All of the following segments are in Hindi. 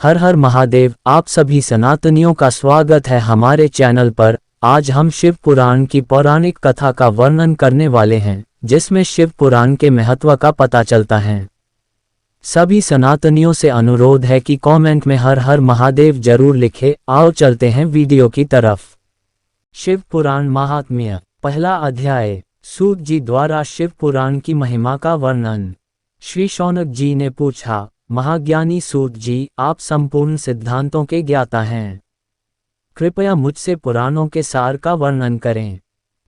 हर हर महादेव। आप सभी सनातनियों का स्वागत है हमारे चैनल पर। आज हम शिव पुराण की पौराणिक कथा का वर्णन करने वाले हैं, जिसमें शिव पुराण के महत्व का पता चलता है। सभी सनातनियों से अनुरोध है कि कमेंट में हर हर महादेव जरूर लिखें। आओ चलते हैं वीडियो की तरफ। शिव पुराण महात्म्य। पहला अध्याय। सूत जी द्वारा शिव पुराण की महिमा का वर्णन। श्री शौनक जी ने पूछा, महाज्ञानी सूत जी, आप संपूर्ण सिद्धांतों के ज्ञाता हैं। कृपया मुझसे पुराणों के सार का वर्णन करें।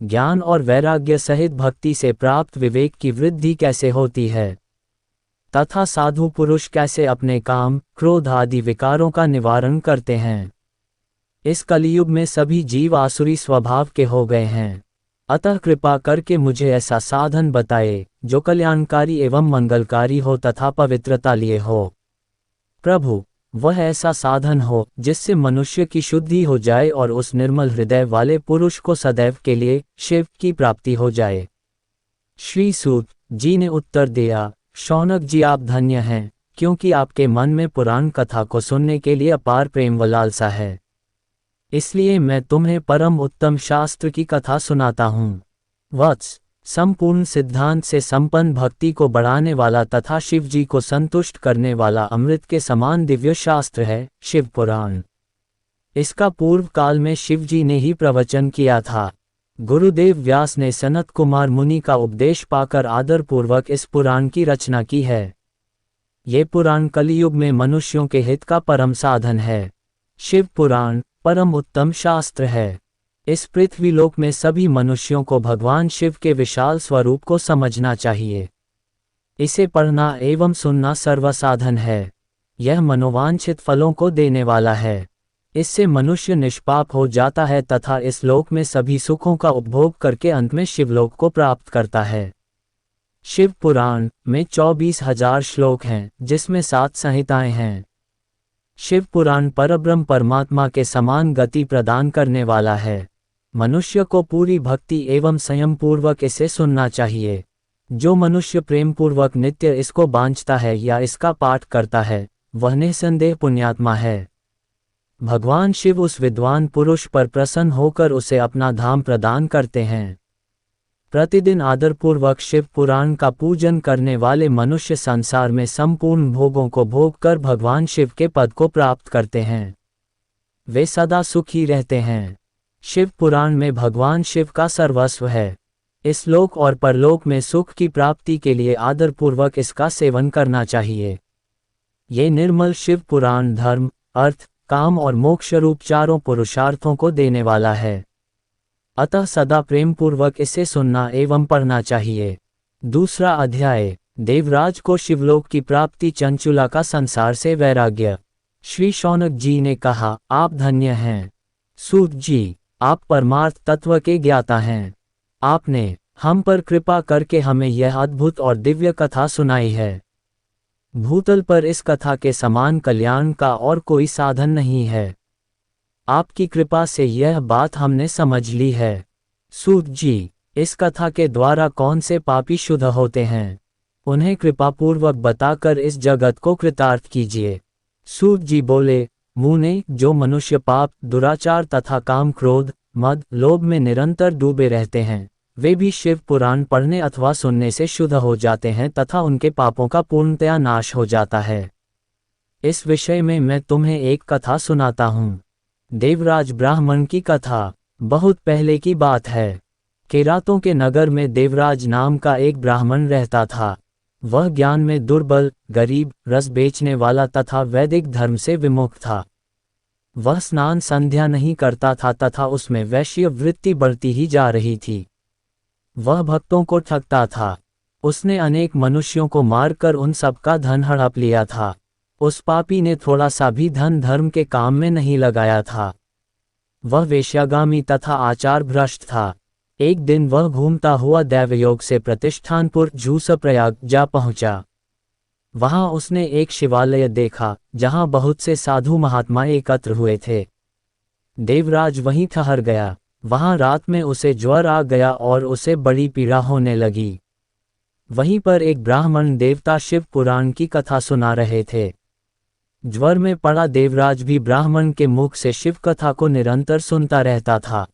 ज्ञान और वैराग्य सहित भक्ति से प्राप्त विवेक की वृद्धि कैसे होती है, तथा साधु पुरुष कैसे अपने काम, क्रोध आदि विकारों का निवारण करते हैं। इस कलियुग में सभी जीव आसुरी स्वभाव के हो गए हैं, अतः कृपा करके मुझे ऐसा साधन बताए जो कल्याणकारी एवं मंगलकारी हो तथा पवित्रता लिए हो। प्रभु, वह ऐसा साधन हो जिससे मनुष्य की शुद्धि हो जाए और उस निर्मल हृदय वाले पुरुष को सदैव के लिए शिव की प्राप्ति हो जाए। श्री सूत जी ने उत्तर दिया, शौनक जी, आप धन्य हैं, क्योंकि आपके मन में पुराण कथा को सुनने के लिए अपार प्रेम व लालसा है। इसलिए मैं तुम्हें परम उत्तम शास्त्र की कथा सुनाता हूँ। वत्स, संपूर्ण सिद्धांत से संपन्न भक्ति को बढ़ाने वाला तथा शिव जी को संतुष्ट करने वाला अमृत के समान दिव्य शास्त्र है शिव पुराण। इसका पूर्व काल में शिव जी ने ही प्रवचन किया था। गुरुदेव व्यास ने सनत कुमार मुनि का उपदेश पाकर आदरपूर्वक इस पुराण की रचना की है। ये पुराण कलियुग में मनुष्यों के हित का परम साधन है। शिव पुराण परम उत्तम शास्त्र है। इस पृथ्वीलोक में सभी मनुष्यों को भगवान शिव के विशाल स्वरूप को समझना चाहिए। इसे पढ़ना एवं सुनना सर्वसाधन है। यह मनोवांछित फलों को देने वाला है। इससे मनुष्य निष्पाप हो जाता है तथा इस लोक में सभी सुखों का उपभोग करके अंत में शिवलोक को प्राप्त करता है। शिव पुराण में 24,000 श्लोक हैं, जिसमें 7 संहिताएं हैं। शिव पुराण परब्रह्म परमात्मा के समान गति प्रदान करने वाला है। मनुष्य को पूरी भक्ति एवं संयम पूर्वक इसे सुनना चाहिए। जो मनुष्य प्रेम पूर्वक नित्य इसको बांझता है या इसका पाठ करता है, वह निसंदेह पुण्यात्मा है। भगवान शिव उस विद्वान पुरुष पर प्रसन्न होकर उसे अपना धाम प्रदान करते हैं। प्रतिदिन आदरपूर्वक शिव पुराण का पूजन करने वाले मनुष्य संसार में संपूर्ण भोगों को भोग कर भगवान शिव के पद को प्राप्त करते हैं। वे सदा सुखी रहते हैं। शिव पुराण में भगवान शिव का सर्वस्व है। इस लोक और परलोक में सुख की प्राप्ति के लिए आदरपूर्वक इसका सेवन करना चाहिए। ये निर्मल शिव पुराण धर्म, अर्थ, काम और मोक्ष रूप चारों पुरुषार्थों को देने वाला है। अतः सदा प्रेम पूर्वक इसे सुनना एवं पढ़ना चाहिए। दूसरा अध्याय। देवराज को शिवलोक की प्राप्ति, चंचुला का संसार से वैराग्य। श्री शौनक जी ने कहा, आप धन्य हैं। सूत जी, आप परमार्थ तत्व के ज्ञाता हैं। आपने हम पर कृपा करके हमें यह अद्भुत और दिव्य कथा सुनाई है। भूतल पर इस कथा के समान कल्याण का और कोई साधन नहीं है। आपकी कृपा से यह बात हमने समझ ली है। सूत जी, इस कथा के द्वारा कौन से पापी शुद्ध होते हैं, उन्हें कृपापूर्वक बताकर इस जगत को कृतार्थ कीजिए। सूत जी बोले, मुने, जो मनुष्य पाप, दुराचार तथा काम, क्रोध, मद, लोभ में निरंतर डूबे रहते हैं, वे भी शिव पुराण पढ़ने अथवा सुनने से शुद्ध हो जाते हैं तथा उनके पापों का पूर्णतया नाश हो जाता है। इस विषय में मैं तुम्हें एक कथा सुनाता हूँ। देवराज ब्राह्मण की कथा। बहुत पहले की बात है। केरातों के नगर में देवराज नाम का एक ब्राह्मण रहता था। वह ज्ञान में दुर्बल, गरीब, रस बेचने वाला तथा वैदिक धर्म से विमुख था। वह स्नान संध्या नहीं करता था तथा उसमें वैश्य वृत्ति बढ़ती ही जा रही थी। वह भक्तों को ठगता था। उसने अनेक मनुष्यों को मारकर उन सबका धन हड़प लिया था। उस पापी ने थोड़ा सा भी धन धर्म के काम में नहीं लगाया था। वह वेश्यागामी तथा आचार भ्रष्ट था। एक दिन वह घूमता हुआ दैवयोग से प्रतिष्ठानपुर झूसप्रयाग जा पहुंचा। वहां उसने एक शिवालय देखा, जहां बहुत से साधु महात्मा एकत्र हुए थे। देवराज वहीं ठहर गया। वहां रात में उसे ज्वर आ गया और उसे बड़ी पीड़ा होने लगी। वहीं पर एक ब्राह्मण देवता शिव पुराण की कथा सुना रहे थे। ज्वर में पड़ा देवराज भी ब्राह्मण के मुख से शिव कथा को निरंतर सुनता रहता था।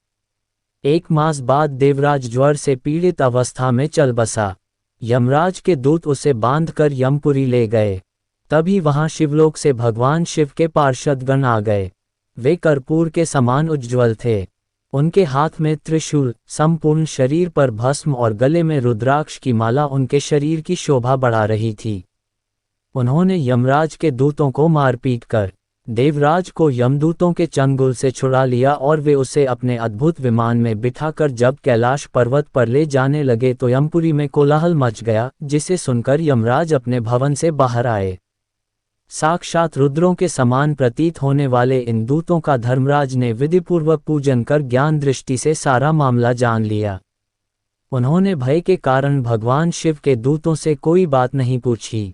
1 मास बाद देवराज ज्वर से पीड़ित अवस्था में चल बसा। यमराज के दूत उसे बांधकर यमपुरी ले गए। तभी वहां शिवलोक से भगवान शिव के पार्षदगण आ गए। वे कर्पूर के समान उज्ज्वल थे। उनके हाथ में त्रिशूल, संपूर्ण शरीर पर भस्म और गले में रुद्राक्ष की माला उनके शरीर की शोभा बढ़ा रही थी। उन्होंने यमराज के दूतों को मारपीट कर देवराज को यमदूतों के चंगुल से छुड़ा लिया और वे उसे अपने अद्भुत विमान में बिठाकर जब कैलाश पर्वत पर ले जाने लगे तो यमपुरी में कोलाहल मच गया, जिसे सुनकर यमराज अपने भवन से बाहर आए। साक्षात रुद्रों के समान प्रतीत होने वाले इन दूतों का धर्मराज ने विधिपूर्वक पूजन कर ज्ञान दृष्टि से सारा मामला जान लिया। उन्होंने भय के कारण भगवान शिव के दूतों से कोई बात नहीं पूछी।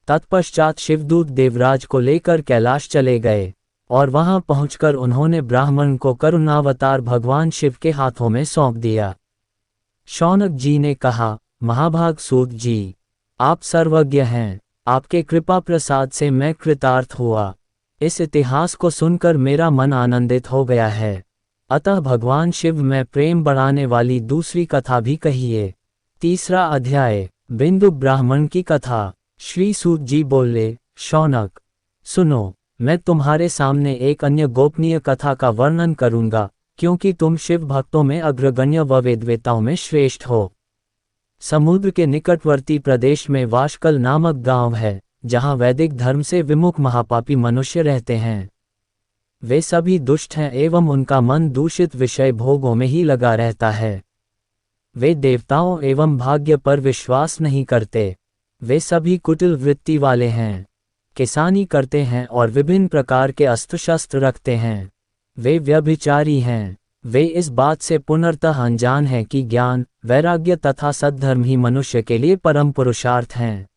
तत्पश्चात शिवदूत देवराज को लेकर कैलाश चले गए और वहां पहुंचकर उन्होंने ब्राह्मण को करुणावतार भगवान शिव के हाथों में सौंप दिया। शौनक जी ने कहा, महाभाग सूत जी, आप सर्वज्ञ हैं, आपके कृपा प्रसाद से मैं कृतार्थ हुआ। इस इतिहास को सुनकर मेरा मन आनंदित हो गया है। अतः भगवान शिव में प्रेम बढ़ाने वाली दूसरी कथा भी कहिए। 3 अध्याय, बिंदु ब्राह्मण की कथा। श्री सूत जी बोले, शौनक, सुनो, मैं तुम्हारे सामने एक अन्य गोपनीय कथा का वर्णन करूंगा, क्योंकि तुम शिव भक्तों में अग्रगण्य व वेदवेताओं में श्रेष्ठ हो। समुद्र के निकटवर्ती प्रदेश में वाशकल नामक गांव है, जहां वैदिक धर्म से विमुख महापापी मनुष्य रहते हैं। वे सभी दुष्ट हैं एवं उनका मन दूषित विषय भोगों में ही लगा रहता है। वे देवताओं एवं भाग्य पर विश्वास नहीं करते। वे सभी कुटिल वृत्ति वाले हैं, किसानी करते हैं और विभिन्न प्रकार के अस्त्र शस्त्र रखते हैं। वे व्यभिचारी हैं। वे इस बात से पूर्णतः अनजान हैं कि ज्ञान, वैराग्य तथा सद्धर्म ही मनुष्य के लिए परम पुरुषार्थ हैं।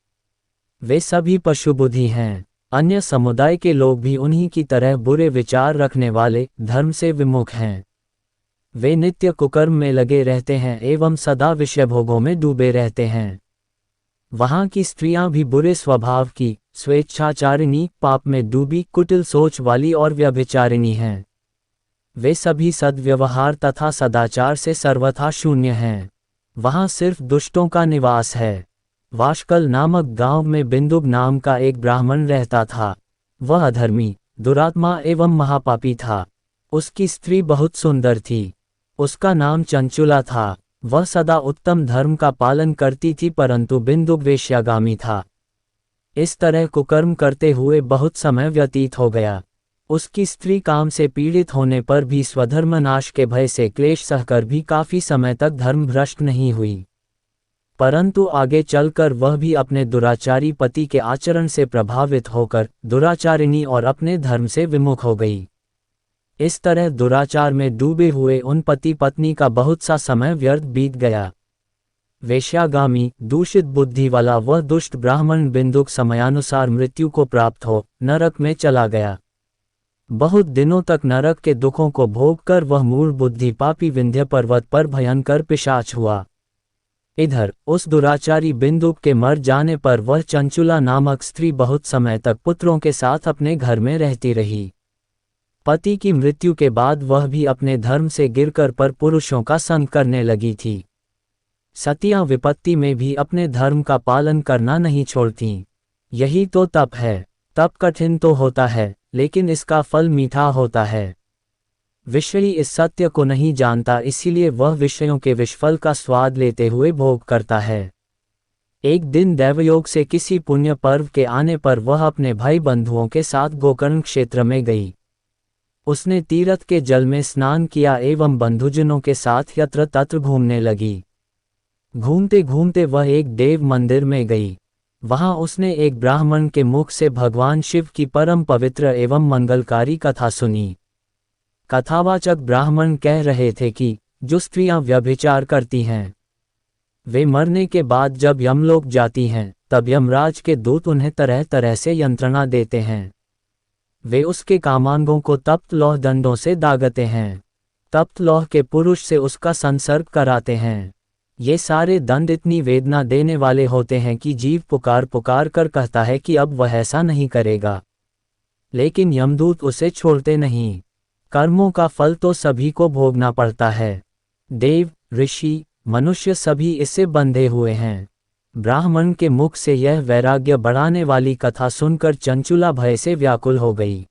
वे सभी पशुबुद्धि हैं। अन्य समुदाय के लोग भी उन्हीं की तरह बुरे विचार रखने वाले, धर्म से विमुख हैं। वे नित्य कुकर्म में लगे रहते हैं एवं सदा विषय भोगों में डूबे रहते हैं। वहां की स्त्रियां भी बुरे स्वभाव की, स्वेच्छाचारिणी, पाप में डूबी, कुटिल सोच वाली और व्यभिचारिणी हैं। वे सभी सद्व्यवहार तथा सदाचार से सर्वथा शून्य हैं। वहां सिर्फ दुष्टों का निवास है। वाशकल नामक गांव में बिंदुक नाम का एक ब्राह्मण रहता था। वह अधर्मी, दुरात्मा एवं महापापी था। उसकी स्त्री बहुत सुंदर थी। उसका नाम चंचुला था। वह सदा उत्तम धर्म का पालन करती थी, परंतु बिंदुक वेश्यागामी था। इस तरह कुकर्म करते हुए बहुत समय व्यतीत हो गया। उसकी स्त्री काम से पीड़ित होने पर भी स्वधर्म नाश के भय से क्लेश सहकर भी काफी समय तक धर्म भ्रष्ट नहीं हुई, परंतु आगे चलकर वह भी अपने दुराचारी पति के आचरण से प्रभावित होकर दुराचारिणी और अपने धर्म से विमुख हो गई। इस तरह दुराचार में डूबे हुए उन पति पत्नी का बहुत सा समय व्यर्थ बीत गया। वेश्यागामी, दूषित बुद्धि वाला वह दुष्ट ब्राह्मण बिंदुक समयानुसार मृत्यु को प्राप्त हो नरक में चला गया। बहुत दिनों तक नरक के दुखों को भोग कर वह मूढ़ बुद्धि पापी विंध्य पर्वत पर भयंकर पिशाच हुआ। इधर उस दुराचारी बिंदुक के मर जाने पर वह चंचुला नामक स्त्री बहुत समय तक पुत्रों के साथ अपने घर में रहती रही। पति की मृत्यु के बाद वह भी अपने धर्म से गिरकर पर पुरुषों का संग करने लगी थी। सतियां विपत्ति में भी अपने धर्म का पालन करना नहीं छोड़तीं। यही तो तप है। तप कठिन तो होता है, लेकिन इसका फल मीठा होता है। विषयी इस सत्य को नहीं जानता, इसीलिए वह विषयों के विषफल का स्वाद लेते हुए भोग करता है। एक दिन दैवयोग से किसी पुण्य पर्व के आने पर वह अपने भाई बंधुओं के साथ गोकर्ण क्षेत्र में गई। उसने तीर्थ के जल में स्नान किया एवं बंधुजनों के साथ यत्र तत्र घूमने लगी। घूमते घूमते वह एक देव मंदिर में गई। वहां उसने एक ब्राह्मण के मुख से भगवान शिव की परम पवित्र एवं मंगलकारी कथा सुनी। कथावाचक ब्राह्मण कह रहे थे कि जो स्त्रियां व्यभिचार करती हैं, वे मरने के बाद जब यमलोक जाती हैं, तब यमराज के दूत उन्हें तरह तरह से यंत्रणा देते हैं। वे उसके कामांगों को तप्त लौह दंडों से दागते हैं। तप्त लौह के पुरुष से उसका संसर्ग कराते हैं। ये सारे दंड इतनी वेदना देने वाले होते हैं कि जीव पुकार पुकार कर कहता है कि अब वह ऐसा नहीं करेगा। लेकिन यमदूत उसे छोड़ते नहीं। कर्मों का फल तो सभी को भोगना पड़ता है। देव, ऋषि, मनुष्य सभी इससे बंधे हुए हैं। ब्राह्मण के मुख से यह वैराग्य बढ़ाने वाली कथा सुनकर चंचुला भय से व्याकुल हो गई।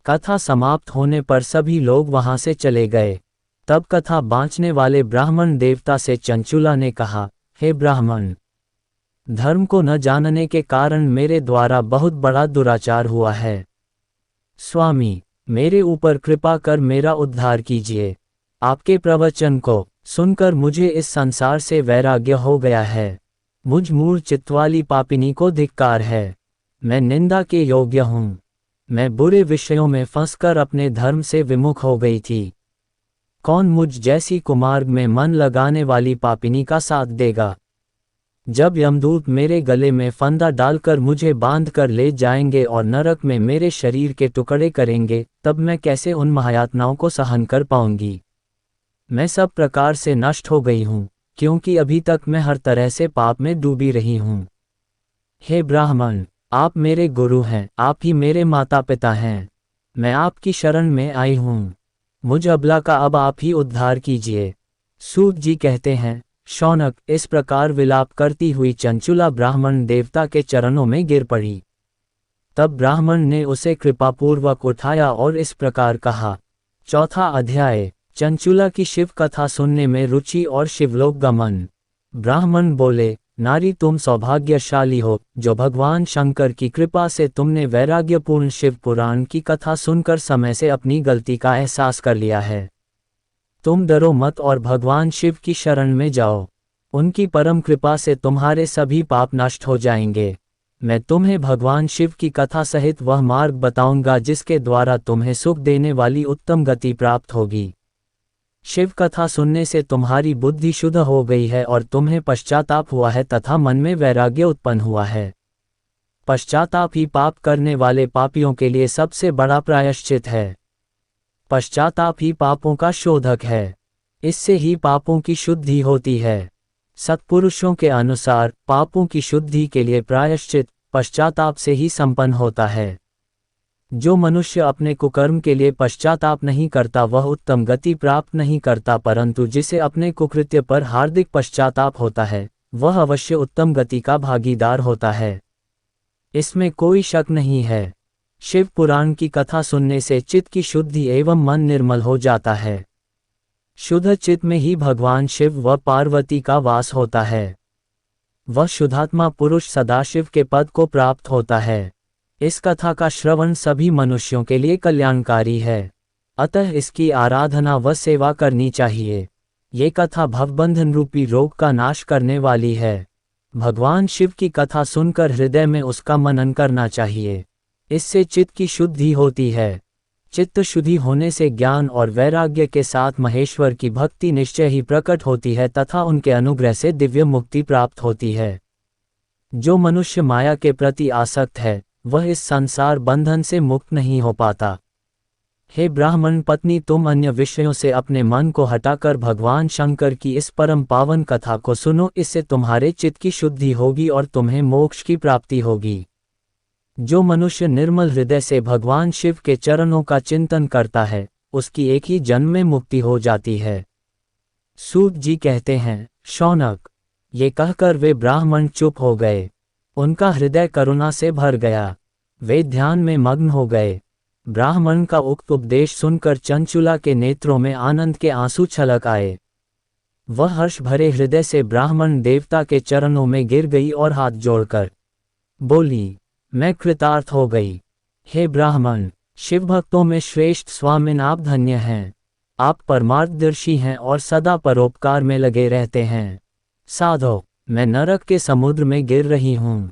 कथा समाप्त होने पर सभी लोग वहां से चले गए। तब कथा बांचने वाले ब्राह्मण देवता से चंचुला ने कहा, हे ब्राह्मण, धर्म को न जानने के कारण मेरे द्वारा बहुत बड़ा दुराचार हुआ है। स्वामी, मेरे ऊपर कृपा कर मेरा उद्धार कीजिए। आपके प्रवचन को सुनकर मुझे इस संसार से वैराग्य हो गया है। मुझ मूढ़ चित्त वाली पापिनी को धिक्कार है। मैं निंदा के योग्य हूँ। मैं बुरे विषयों में फंसकर अपने धर्म से विमुख हो गई थी। कौन मुझ जैसी कुमार्ग में मन लगाने वाली पापिनी का साथ देगा? जब यमदूत मेरे गले में फंदा डालकर मुझे बांध कर ले जाएंगे और नरक में मेरे शरीर के टुकड़े करेंगे, तब मैं कैसे उन महायातनाओं को सहन कर पाऊंगी? मैं सब प्रकार से नष्ट हो गई हूँ, क्योंकि अभी तक मैं हर तरह से पाप में डूबी रही हूँ। हे ब्राह्मण, आप मेरे गुरु हैं, आप ही मेरे माता पिता हैं। मैं आपकी शरण में आई हूँ। मुझ अबला का अब आप ही उद्धार कीजिए। सूत जी कहते हैं, शौनक, इस प्रकार विलाप करती हुई चंचुला ब्राह्मण देवता के चरणों में गिर पड़ी। तब ब्राह्मण ने उसे कृपापूर्वक उठाया और इस प्रकार कहा। चौथा अध्याय, चंचुला की शिव कथा सुनने में रुचि और शिवलोक गमन। ब्राह्मण बोले, नारी, तुम सौभाग्यशाली हो, जो भगवान शंकर की कृपा से तुमने वैराग्यपूर्ण शिव पुराण की कथा सुनकर समय से अपनी गलती का एहसास कर लिया है। तुम डरो मत और भगवान शिव की शरण में जाओ। उनकी परम कृपा से तुम्हारे सभी पाप नष्ट हो जाएंगे। मैं तुम्हें भगवान शिव की कथा सहित वह मार्ग बताऊंगा जिसके द्वारा तुम्हें सुख देने वाली उत्तम गति प्राप्त होगी। शिव कथा सुनने से तुम्हारी बुद्धि शुद्ध हो गई है और तुम्हें पश्चाताप हुआ है तथा मन में वैराग्य उत्पन्न हुआ है। पश्चाताप ही पाप करने वाले पापियों के लिए सबसे बड़ा प्रायश्चित है। पश्चाताप ही पापों का शोधक है। इससे ही पापों की शुद्धि होती है। सत्पुरुषों के अनुसार पापों की शुद्धि के लिए प्रायश्चित पश्चाताप से ही संपन्न होता है। जो मनुष्य अपने कुकर्म के लिए पश्चाताप नहीं करता वह उत्तम गति प्राप्त नहीं करता, परंतु जिसे अपने कुकृत्य पर हार्दिक पश्चाताप होता है वह अवश्य उत्तम गति का भागीदार होता है। इसमें कोई शक नहीं है। शिव पुराण की कथा सुनने से चित्त की शुद्धि एवं मन निर्मल हो जाता है। शुद्ध चित्त में ही भगवान शिव व पार्वती का वास होता है। वह शुद्धात्मा पुरुष सदाशिव के पद को प्राप्त होता है। इस कथा का श्रवण सभी मनुष्यों के लिए कल्याणकारी है, अतः इसकी आराधना व सेवा करनी चाहिए। ये कथा भवबंधन रूपी रोग का नाश करने वाली है। भगवान शिव की कथा सुनकर हृदय में उसका मनन करना चाहिए। इससे चित्त की शुद्धि होती है। चित्त शुद्धि होने से ज्ञान और वैराग्य के साथ महेश्वर की भक्ति निश्चय ही प्रकट होती है तथा उनके अनुग्रह से दिव्य मुक्ति प्राप्त होती है। जो मनुष्य माया के प्रति आसक्त है वह इस संसार बंधन से मुक्त नहीं हो पाता। हे ब्राह्मण पत्नी, तुम अन्य विषयों से अपने मन को हटाकर भगवान शंकर की इस परम पावन कथा को सुनो। इससे तुम्हारे चित्त की शुद्धि होगी और तुम्हें मोक्ष की प्राप्ति होगी। जो मनुष्य निर्मल हृदय से भगवान शिव के चरणों का चिंतन करता है उसकी एक ही जन्म में मुक्ति हो जाती है। सूत जी कहते हैं, शौनक, ये कहकर वे ब्राह्मण चुप हो गए। उनका हृदय करुणा से भर गया। वे ध्यान में मग्न हो गए। ब्राह्मण का उक्त उपदेश सुनकर चंचुला के नेत्रों में आनंद के आंसू छलक आए। वह हर्ष भरे हृदय से ब्राह्मण देवता के चरणों में गिर गई और हाथ जोड़कर बोली, मैं कृतार्थ हो गई। हे ब्राह्मण, शिव भक्तों में श्रेष्ठ स्वामिन, आप धन्य हैं। आप परमार्थदर्शी हैं और सदा परोपकार में लगे रहते हैं। साधो, मैं नरक के समुद्र में गिर रही हूँ।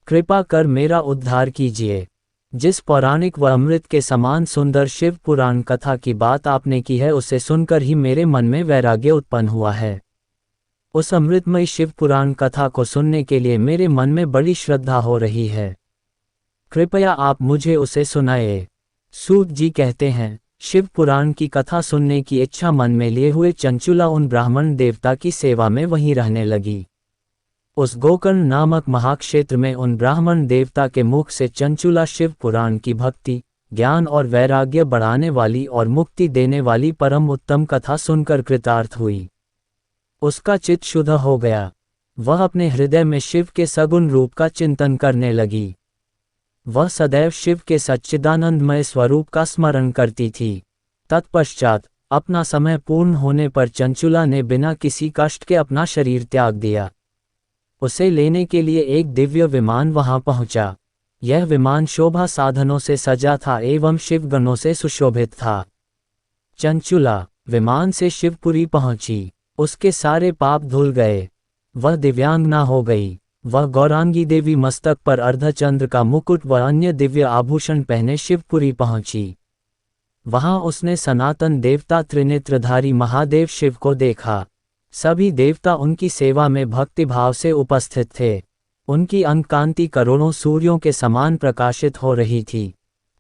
कृपा कर मेरा उद्धार कीजिए। जिस पौराणिक व अमृत के समान सुंदर शिव पुराण कथा की बात आपने की है उसे सुनकर ही मेरे मन में वैराग्य उत्पन्न हुआ है। उस अमृतमय शिव पुराण कथा को सुनने के लिए मेरे मन में बड़ी श्रद्धा हो रही है। कृपया आप मुझे उसे सुनाए। सूत जी कहते हैं, शिव पुराण की कथा सुनने की इच्छा मन में लिए हुए चंचुला उन ब्राह्मण देवता की सेवा में वहीं रहने लगी। उस गोकर्ण नामक महाक्षेत्र में उन ब्राह्मण देवता के मुख से चंचुला शिव पुराण की भक्ति, ज्ञान और वैराग्य बढ़ाने वाली और मुक्ति देने वाली परम उत्तम कथा सुनकर कृतार्थ हुई। उसका चित्त शुद्ध हो गया। वह अपने हृदय में शिव के सगुण रूप का चिंतन करने लगी। वह सदैव शिव के सच्चिदानंदमय स्वरूप का स्मरण करती थी। तत्पश्चात अपना समय पूर्ण होने पर चंचुला ने बिना किसी कष्ट के अपना शरीर त्याग दिया। उसे लेने के लिए एक दिव्य विमान वहां पहुंचा। यह विमान शोभा साधनों से सजा था एवं शिवगणों से सुशोभित था। चंचुला विमान से शिवपुरी पहुंची। उसके सारे पाप धुल गए। वह दिव्यांगना हो गई। वह गौरांगी देवी मस्तक पर अर्धचंद्र का मुकुट व अन्य दिव्य आभूषण पहने शिवपुरी पहुंची। वहां उसने सनातन देवता त्रिनेत्रधारी महादेव शिव को देखा। सभी देवता उनकी सेवा में भक्तिभाव से उपस्थित थे। उनकी अंगकांति करोड़ों सूर्यों के समान प्रकाशित हो रही थी।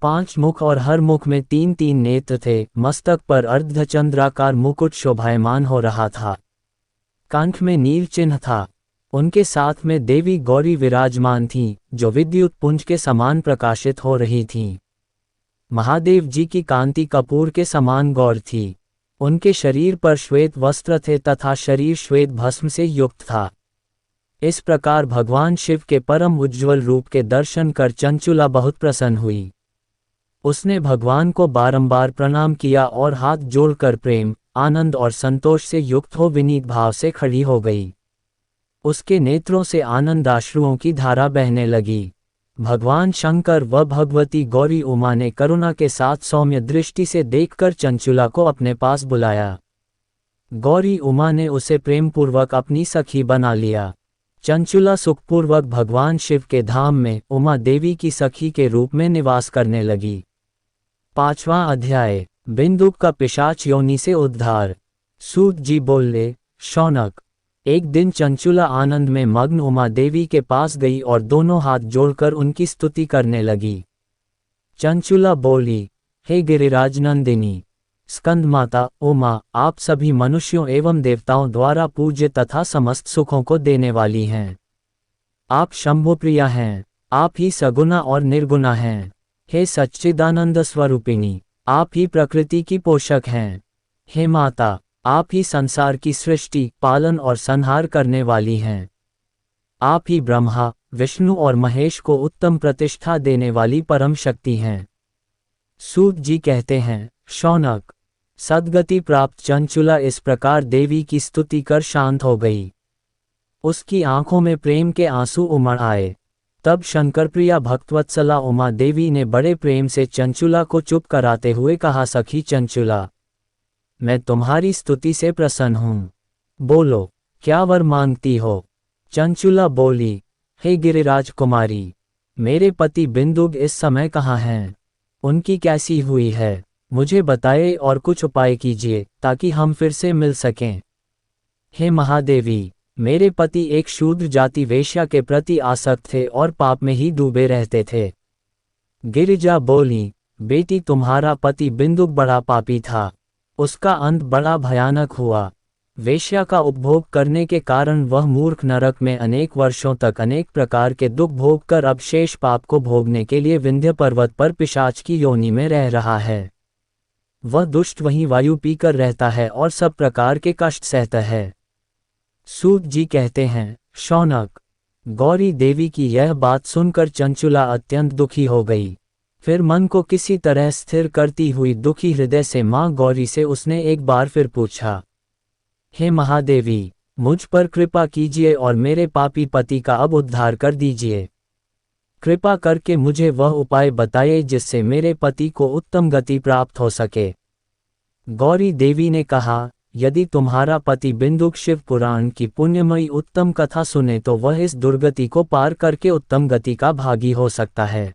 5 मुख और हर मुख में 3-3 नेत्र थे। मस्तक पर अर्धचंद्राकार मुकुट शोभायमान हो रहा था। कंठ में नील चिन्ह था। उनके साथ में देवी गौरी विराजमान थीं, जो विद्युत पुंज के समान प्रकाशित हो रही थीं। महादेव जी की कांति कपूर के समान गौर थी। उनके शरीर पर श्वेत वस्त्र थे तथा शरीर श्वेत भस्म से युक्त था। इस प्रकार भगवान शिव के परम उज्ज्वल रूप के दर्शन कर चंचुला बहुत प्रसन्न हुई। उसने भगवान को बारंबार प्रणाम किया और हाथ जोड़कर प्रेम, आनंद और संतोष से युक्त हो विनीत भाव से खड़ी हो गई। उसके नेत्रों से आनंदाश्रुओं की धारा बहने लगी। भगवान शंकर व भगवती गौरी उमा ने करुणा के साथ सौम्य दृष्टि से देखकर चंचुला को अपने पास बुलाया। गौरी उमा ने उसे प्रेमपूर्वक अपनी सखी बना लिया। चंचुला सुखपूर्वक भगवान शिव के धाम में उमा देवी की सखी के रूप में निवास करने लगी। 5वां अध्याय, बिंदुक का पिशाच योनि से उद्धार। सूत जी बोले, शौनक, एक दिन चंचुला आनंद में मग्न उमा देवी के पास गई और दोनों हाथ जोड़कर उनकी स्तुति करने लगी। चंचुला बोली, हे गिरिराज नंदिनी, स्कंद माता उमा, आप सभी मनुष्यों एवं देवताओं द्वारा पूज्य तथा समस्त सुखों को देने वाली हैं। आप शंभुप्रिया हैं। आप ही सगुना और निर्गुणा हैं। हे सच्चिदानंद स्वरूपिणी, आप ही प्रकृति की पोषक हैं। हे माता, आप ही संसार की सृष्टि, पालन और संहार करने वाली हैं। आप ही ब्रह्मा, विष्णु और महेश को उत्तम प्रतिष्ठा देने वाली परम शक्ति हैं। सूत जी कहते हैं, शौनक, सद्गति प्राप्त चंचुला इस प्रकार देवी की स्तुति कर शांत हो गई। उसकी आंखों में प्रेम के आंसू उमड़ आए। तब शंकर प्रिया भक्तवत्सला उमा देवी ने बड़े प्रेम से चंचुला को चुप कराते हुए कहा, सखी चंचुला, मैं तुम्हारी स्तुति से प्रसन्न हूँ। बोलो, क्या वर मांगती हो? चंचुला बोली, हे गिरिराज कुमारी, मेरे पति बिंदुक इस समय कहाँ हैं? उनकी कैसी हुई है? मुझे बताए और कुछ उपाय कीजिए ताकि हम फिर से मिल सकें। हे महादेवी, मेरे पति एक शूद्र जाति वेश्या के प्रति आसक्त थे और पाप में ही डूबे रहते थे। गिरिजा बोली, बेटी, तुम्हारा पति बिंदुक बड़ा पापी था। उसका अंत बड़ा भयानक हुआ। वेश्या का उपभोग करने के कारण वह मूर्ख नरक में अनेक वर्षों तक अनेक प्रकार के दुख भोग कर अब शेष पाप को भोगने के लिए विंध्य पर्वत पर पिशाच की योनि में रह रहा है। वह दुष्ट वहीं वायु पीकर रहता है और सब प्रकार के कष्ट सहता है। सूत जी कहते हैं, शौनक, गौरी देवी की यह बात सुनकर चंचुला अत्यंत दुखी हो गई। फिर मन को किसी तरह स्थिर करती हुई दुखी हृदय से मां गौरी से उसने एक बार फिर पूछा, हे महादेवी, मुझ पर कृपा कीजिए और मेरे पापी पति का अब उद्धार कर दीजिए। कृपा करके मुझे वह उपाय बताइए जिससे मेरे पति को उत्तम गति प्राप्त हो सके। गौरी देवी ने कहा, यदि तुम्हारा पति बिंदुक शिव पुराण की पुण्यमयी उत्तम कथा सुने तो वह इस दुर्गति को पार करके उत्तम गति का भागी हो सकता है।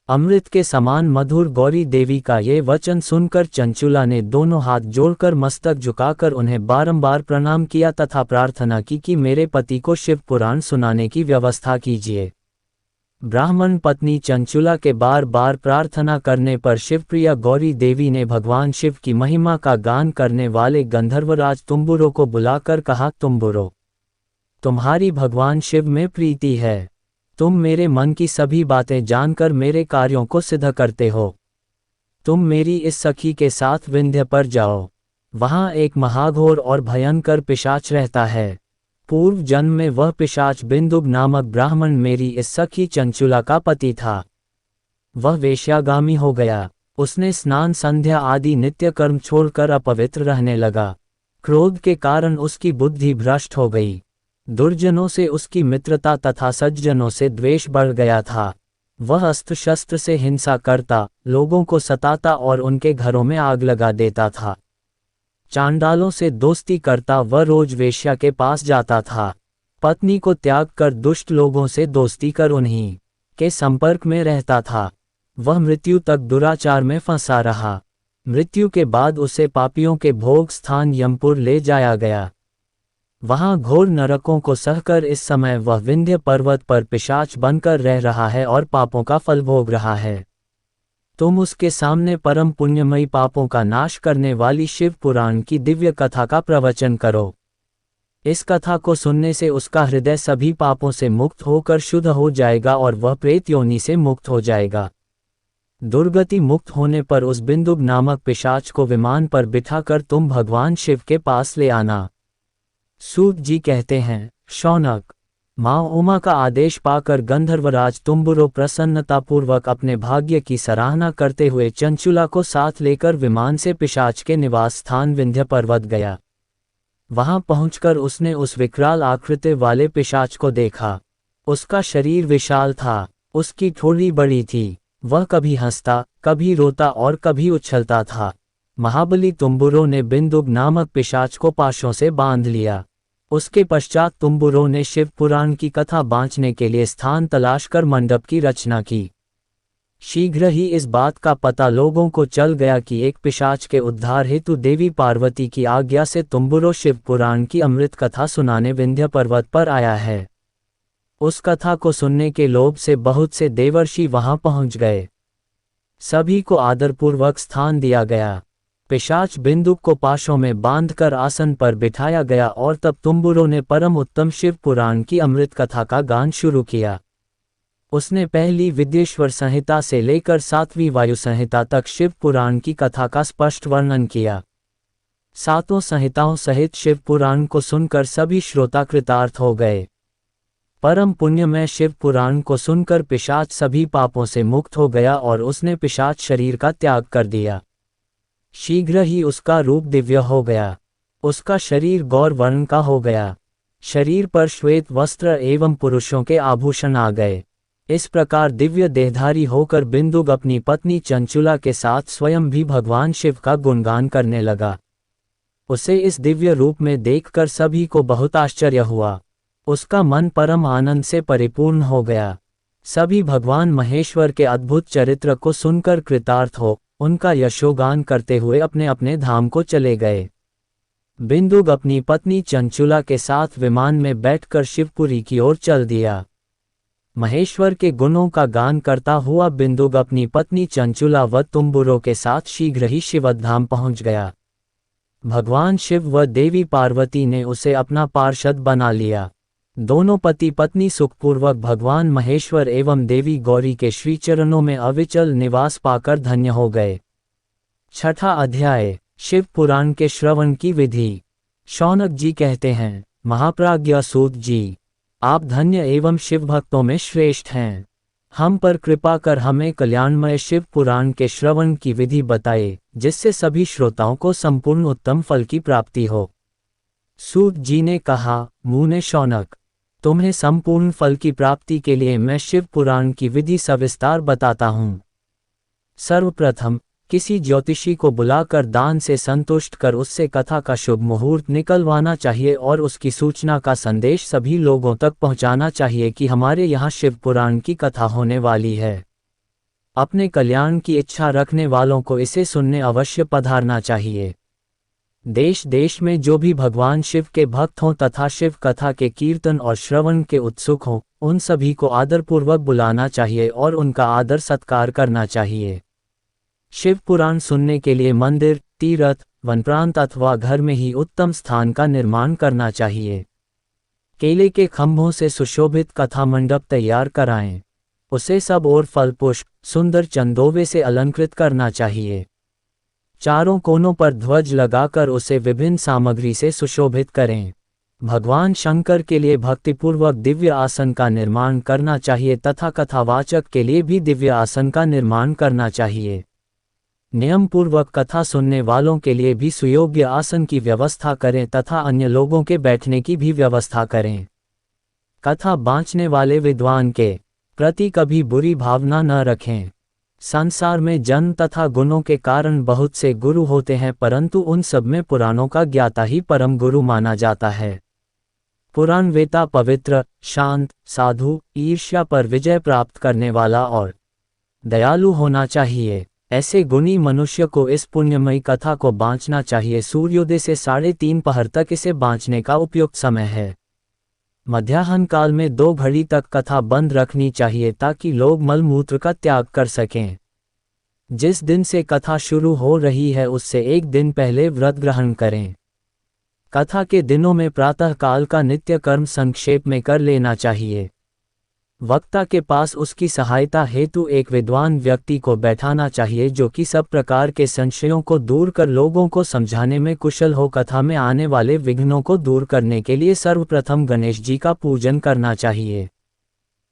अमृत के समान मधुर गौरी देवी का ये वचन सुनकर चंचुला ने दोनों हाथ जोड़कर मस्तक झुकाकर उन्हें बारंबार प्रणाम किया तथा प्रार्थना की कि मेरे पति को शिव पुराण सुनाने की व्यवस्था कीजिए। ब्राह्मण पत्नी चंचुला के बार बार प्रार्थना करने पर शिवप्रिया गौरी देवी ने भगवान शिव की महिमा का गान करने वाले गंधर्वराज तुम्बुरो को बुलाकर कहा, तुम्बुरो, तुम्हारी भगवान शिव में प्रीति है। तुम मेरे मन की सभी बातें जानकर मेरे कार्यों को सिद्ध करते हो। तुम मेरी इस सखी के साथ विंध्य पर जाओ। वहाँ एक महाघोर और भयंकर पिशाच रहता है। पूर्व जन्म में वह पिशाच बिंदुक नामक ब्राह्मण मेरी इस सखी चंचुला का पति था। वह वेश्यागामी हो गया। उसने स्नान संध्या आदि नित्य कर्म छोड़कर अपवित्र रहने लगा। क्रोध के कारण उसकी बुद्धि भ्रष्ट हो गई। दुर्जनों से उसकी मित्रता तथा सज्जनों से द्वेष बढ़ गया था। वह अस्त्र शस्त्र से हिंसा करता, लोगों को सताता और उनके घरों में आग लगा देता था। चांडालों से दोस्ती करता, वह रोज वेश्या के पास जाता था। पत्नी को त्याग कर दुष्ट लोगों से दोस्ती कर उन्हीं के संपर्क में रहता था। वह मृत्यु तक दुराचार में फंसा रहा। मृत्यु के बाद उसे पापियों के भोग स्थान यमपुर ले जाया गया। वहां घोर नरकों को सहकर इस समय वह विंध्य पर्वत पर पिशाच बनकर रह रहा है और पापों का फल भोग रहा है। तुम उसके सामने परम पुण्यमयी पापों का नाश करने वाली शिव पुराण की दिव्य कथा का प्रवचन करो। इस कथा को सुनने से उसका हृदय सभी पापों से मुक्त होकर शुद्ध हो जाएगा और वह प्रेत योनि से मुक्त हो जाएगा। दुर्गति मुक्त होने पर उस बिंदुक नामक पिशाच को विमान पर बिठाकर तुम भगवान शिव के पास ले आना। सूत जी कहते हैं, शौनक, माँ उमा का आदेश पाकर गंधर्वराज तुम्बुरो प्रसन्नतापूर्वक अपने भाग्य की सराहना करते हुए चंचुला को साथ लेकर विमान से पिशाच के निवास स्थान विंध्य पर्वत गया। वहां पहुंचकर उसने उस विकराल आकृति वाले पिशाच को देखा। उसका शरीर विशाल था, उसकी ठोड़ी बड़ी थी। वह कभी हंसता, कभी रोता और कभी उछलता था। महाबली तुम्बुरो ने बिंदुक नामक पिशाच को पाशों से बांध लिया। उसके पश्चात तुम्बुरो ने शिव पुराण की कथा बांचने के लिए स्थान तलाश कर मंडप की रचना की। शीघ्र ही इस बात का पता लोगों को चल गया कि एक पिशाच के उद्धार हेतु देवी पार्वती की आज्ञा से तुम्बुरो शिव पुराण की अमृत कथा सुनाने विंध्य पर्वत पर आया है। उस कथा को सुनने के लोभ से बहुत से देवर्षि वहां पहुंच गए। सभी को आदरपूर्वक स्थान दिया गया। पिशाच बिंदुक को पाशों में बांधकर आसन पर बिठाया गया और तब तुम्बुरो ने परम उत्तम शिव पुराण की अमृत कथा का गान शुरू किया। उसने पहली विद्येश्वर संहिता से लेकर 7वीं वायु संहिता तक शिव पुराण की कथा का स्पष्ट वर्णन किया। 7 संहिताओं सहित शिव पुराण को सुनकर सभी श्रोता कृतार्थ हो गए। परम पुण्यमय शिव पुराण को सुनकर पिशाच सभी पापों से मुक्त हो गया और उसने पिशाच शरीर का त्याग कर दिया। शीघ्र ही उसका रूप दिव्य हो गया। उसका शरीर गौर वर्ण का हो गया। शरीर पर श्वेत वस्त्र एवं पुरुषों के आभूषण आ गए। इस प्रकार दिव्य देहधारी होकर बिंदुक अपनी पत्नी चंचुला के साथ स्वयं भी भगवान शिव का गुणगान करने लगा। उसे इस दिव्य रूप में देखकर सभी को बहुत आश्चर्य हुआ। उसका मन परम आनंद से परिपूर्ण हो गया। सभी भगवान महेश्वर के अद्भुत चरित्र को सुनकर कृतार्थ हो उनका यशोगान करते हुए अपने अपने धाम को चले गए। बिंदुक अपनी पत्नी चंचुला के साथ विमान में बैठकर शिवपुरी की ओर चल दिया। महेश्वर के गुणों का गान करता हुआ बिंदुक अपनी पत्नी चंचुला व तुम्बुरो के साथ शीघ्र ही शिवधाम पहुंच गया। भगवान शिव व देवी पार्वती ने उसे अपना पार्षद बना लिया। दोनों पति पत्नी सुखपूर्वक भगवान महेश्वर एवं देवी गौरी के श्रीचरणों में अविचल निवास पाकर धन्य हो गए। 6ठा अध्याय, शिव पुराण के श्रवण की विधि। शौनक जी कहते हैं, महाप्राज्ञ सूत जी, आप धन्य एवं शिव भक्तों में श्रेष्ठ हैं। हम पर कृपा कर हमें कल्याणमय शिव पुराण के श्रवण की विधि बताए, जिससे सभी श्रोताओं को संपूर्ण उत्तम फल की प्राप्ति हो। सूत जी ने कहा, मुने शौनक, तुम्हें संपूर्ण फल की प्राप्ति के लिए मैं शिव पुराण की विधि सविस्तार बताता हूँ। सर्वप्रथम किसी ज्योतिषी को बुलाकर दान से संतुष्ट कर उससे कथा का शुभ मुहूर्त निकलवाना चाहिए और उसकी सूचना का संदेश सभी लोगों तक पहुंचाना चाहिए कि हमारे यहाँ शिव पुराण की कथा होने वाली है। अपने कल्याण की इच्छा रखने वालों को इसे सुनने अवश्य पधारना चाहिए। देश देश में जो भी भगवान शिव के भक्त हों तथा शिव कथा के कीर्तन और श्रवण के उत्सुक हों, उन सभी को आदरपूर्वक बुलाना चाहिए और उनका आदर सत्कार करना चाहिए। शिव पुराण सुनने के लिए मंदिर, तीर्थ, वन प्रांत अथवा घर में ही उत्तम स्थान का निर्माण करना चाहिए। केले के खंभों से सुशोभित कथा मंडप तैयार कराएं। उसे सब और फल पुष्प सुंदर चंदोवे से अलंकृत करना चाहिए। चारों कोनों पर ध्वज लगाकर उसे विभिन्न सामग्री से सुशोभित करें। भगवान शंकर के लिए भक्तिपूर्वक दिव्य आसन का निर्माण करना चाहिए तथा कथावाचक के लिए भी दिव्य आसन का निर्माण करना चाहिए। नियम पूर्वक कथा सुनने वालों के लिए भी सुयोग्य आसन की व्यवस्था करें तथा अन्य लोगों के बैठने की भी व्यवस्था करें। कथा बाँचने वाले विद्वान के प्रति कभी बुरी भावना न रखें। संसार में जन्म तथा गुणों के कारण बहुत से गुरु होते हैं, परंतु उन सब में पुराणों का ज्ञाता ही परम गुरु माना जाता है। पुराण वेता पवित्र, शांत, साधु, ईर्ष्या पर विजय प्राप्त करने वाला और दयालु होना चाहिए। ऐसे गुणी मनुष्य को इस पुण्यमयी कथा को बाँचना चाहिए। सूर्योदय से 3:30 पहर तक इसे बाँचने का उपयुक्त समय है। मध्याह्न काल में 2 घड़ी तक कथा बंद रखनी चाहिए ताकि लोग मलमूत्र का त्याग कर सकें। जिस दिन से कथा शुरू हो रही है उससे एक दिन पहले व्रत ग्रहण करें। कथा के दिनों में प्रातः काल का नित्य कर्म संक्षेप में कर लेना चाहिए। वक्ता के पास उसकी सहायता हेतु एक विद्वान व्यक्ति को बैठाना चाहिए जो कि सब प्रकार के संशयों को दूर कर लोगों को समझाने में कुशल हो। कथा में आने वाले विघ्नों को दूर करने के लिए सर्वप्रथम गणेश जी का पूजन करना चाहिए।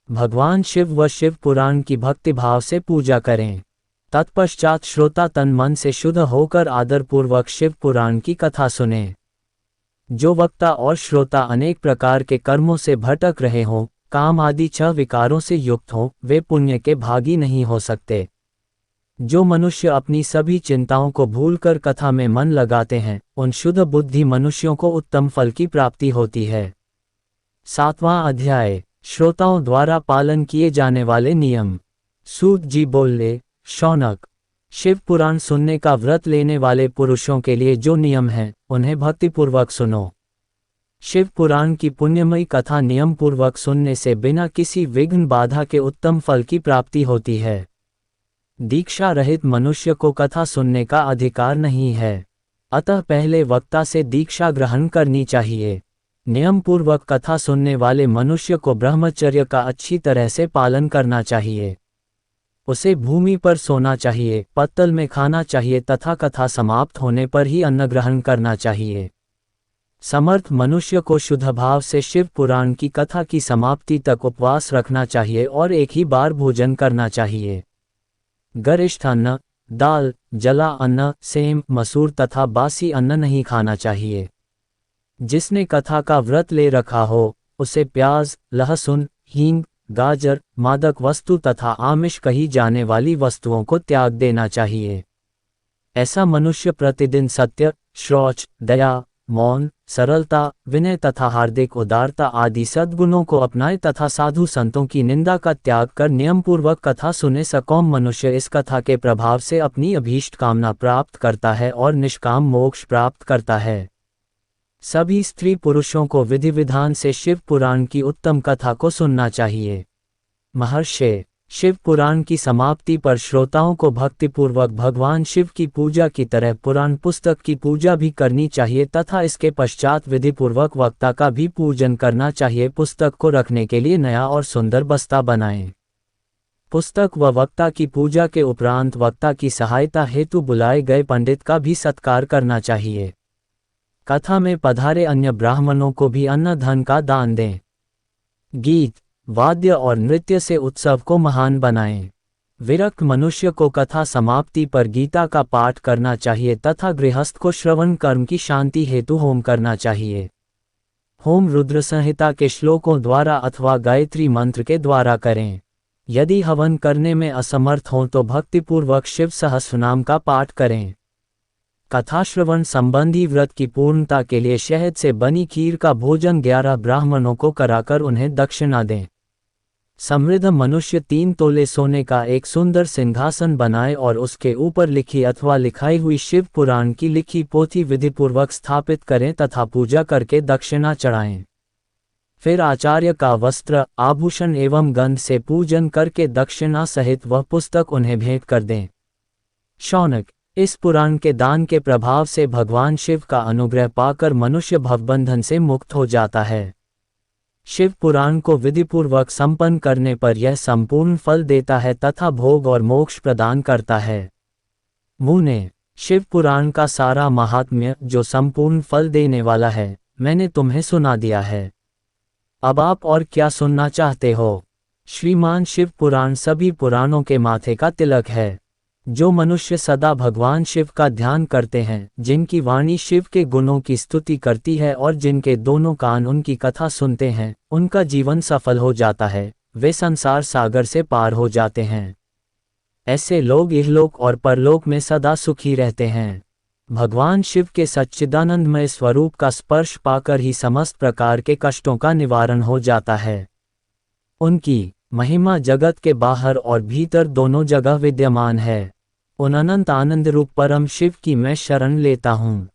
भगवान शिव व शिव पुराण की भक्तिभाव से पूजा करें। तत्पश्चात श्रोता तन मन से शुद्ध होकर आदरपूर्वक शिव पुराण की कथा सुनें। जो वक्ता और श्रोता अनेक प्रकार के कर्मों से भटक रहे हों, काम आदि 6 विकारों से युक्त हों, वे पुण्य के भागी नहीं हो सकते। जो मनुष्य अपनी सभी चिंताओं को भूलकर कथा में मन लगाते हैं, उन शुद्ध बुद्धि मनुष्यों को उत्तम फल की प्राप्ति होती है। 7वां अध्याय, श्रोताओं द्वारा पालन किए जाने वाले नियम। सूत जी बोले, शौनक, शिव पुराण सुनने का व्रत लेने वाले पुरुषों के लिए जो नियम हैं, उन्हें भक्तिपूर्वक सुनो। शिव पुराण की पुण्यमयी कथा नियम पूर्वक सुनने से बिना किसी विघ्न बाधा के उत्तम फल की प्राप्ति होती है। दीक्षा रहित मनुष्य को कथा सुनने का अधिकार नहीं है, अतः पहले वक्ता से दीक्षा ग्रहण करनी चाहिए। नियम पूर्वक कथा सुनने वाले मनुष्य को ब्रह्मचर्य का अच्छी तरह से पालन करना चाहिए। उसे भूमि पर सोना चाहिए, पत्तल में खाना चाहिए तथा कथा समाप्त होने पर ही अन्न ग्रहण करना चाहिए। समर्थ मनुष्य को शुद्ध भाव से शिव पुराण की कथा की समाप्ति तक उपवास रखना चाहिए और एक ही बार भोजन करना चाहिए। गरिष्ठ अन्न, दाल, जला अन्न, सेम, मसूर तथा बासी अन्न नहीं खाना चाहिए। जिसने कथा का व्रत ले रखा हो, उसे प्याज, लहसुन, हींग, गाजर, मादक वस्तु तथा आमिष कही जाने वाली वस्तुओं को त्याग देना चाहिए। ऐसा मनुष्य प्रतिदिन सत्य, शौच, दया, मौन, सरलता, विनय तथा हार्दिक उदारता आदि सद्गुणों को अपनाए तथा साधु संतों की निंदा का त्याग कर नियम पूर्वक कथा सुने। सकौम मनुष्य इस कथा के प्रभाव से अपनी अभीष्ट कामना प्राप्त करता है और निष्काम मोक्ष प्राप्त करता है। सभी स्त्री पुरुषों को विधि विधान से शिव पुराण की उत्तम कथा को सुनना चाहिए। महर्षि, शिव पुराण की समाप्ति पर श्रोताओं को भक्तिपूर्वक भगवान शिव की पूजा की तरह पुराण पुस्तक की पूजा भी करनी चाहिए तथा इसके पश्चात विधिपूर्वक वक्ता का भी पूजन करना चाहिए। पुस्तक को रखने के लिए नया और सुंदर बस्ता बनाएं। पुस्तक व वक्ता की पूजा के उपरांत वक्ता की सहायता हेतु बुलाए गए पंडित का भी सत्कार करना चाहिए। कथा में पधारे अन्य ब्राह्मणों को भी अन्न धन का दान दें। गीत, वाद्य और नृत्य से उत्सव को महान बनाएं। विरक्त मनुष्य को कथा समाप्ति पर गीता का पाठ करना चाहिए तथा गृहस्थ को श्रवण कर्म की शांति हेतु होम करना चाहिए। होम रुद्र संहिता के श्लोकों द्वारा अथवा गायत्री मंत्र के द्वारा करें। यदि हवन करने में असमर्थ हों तो भक्तिपूर्वक शिव सहस्रनाम का पाठ करें। कथा श्रवण संबंधी व्रत की पूर्णता के लिए शहद से बनी खीर का भोजन 11 ब्राह्मणों को कराकर उन्हें दक्षिणा दें। समृद्ध मनुष्य 3 तोले सोने का एक सुंदर सिंहासन बनाए और उसके ऊपर लिखी अथवा लिखाई हुई शिव पुराण की लिखी पोथी विधिपूर्वक स्थापित करें तथा पूजा करके दक्षिणा चढ़ाएं। फिर आचार्य का वस्त्र, आभूषण एवं गंध से पूजन करके दक्षिणा सहित वह पुस्तक उन्हें भेंट कर दें। शौनक, इस पुराण के दान के प्रभाव से भगवान शिव का अनुग्रह पाकर मनुष्य भवबंधन से मुक्त हो जाता है। शिव पुराण को विधिपूर्वक संपन्न करने पर यह संपूर्ण फल देता है तथा भोग और मोक्ष प्रदान करता है। मुने, शिव पुराण का सारा महात्म्य जो संपूर्ण फल देने वाला है मैंने तुम्हें सुना दिया है। अब आप और क्या सुनना चाहते हो? श्रीमान शिव पुराण सभी पुराणों के माथे का तिलक है। जो मनुष्य सदा भगवान शिव का ध्यान करते हैं, जिनकी वाणी शिव के गुणों की स्तुति करती है और जिनके दोनों कान उनकी कथा सुनते हैं, उनका जीवन सफल हो जाता है, वे संसार सागर से पार हो जाते हैं। ऐसे लोग इहलोक और परलोक में सदा सुखी रहते हैं। भगवान शिव के सच्चिदानंदमय स्वरूप का स्पर्श पाकर ही समस्त प्रकार के कष्टों का निवारण हो जाता है। उनकी महिमा जगत के बाहर और भीतर दोनों जगह विद्यमान है। उन अनंत आनंद रूप परम शिव की मैं शरण लेता हूँ।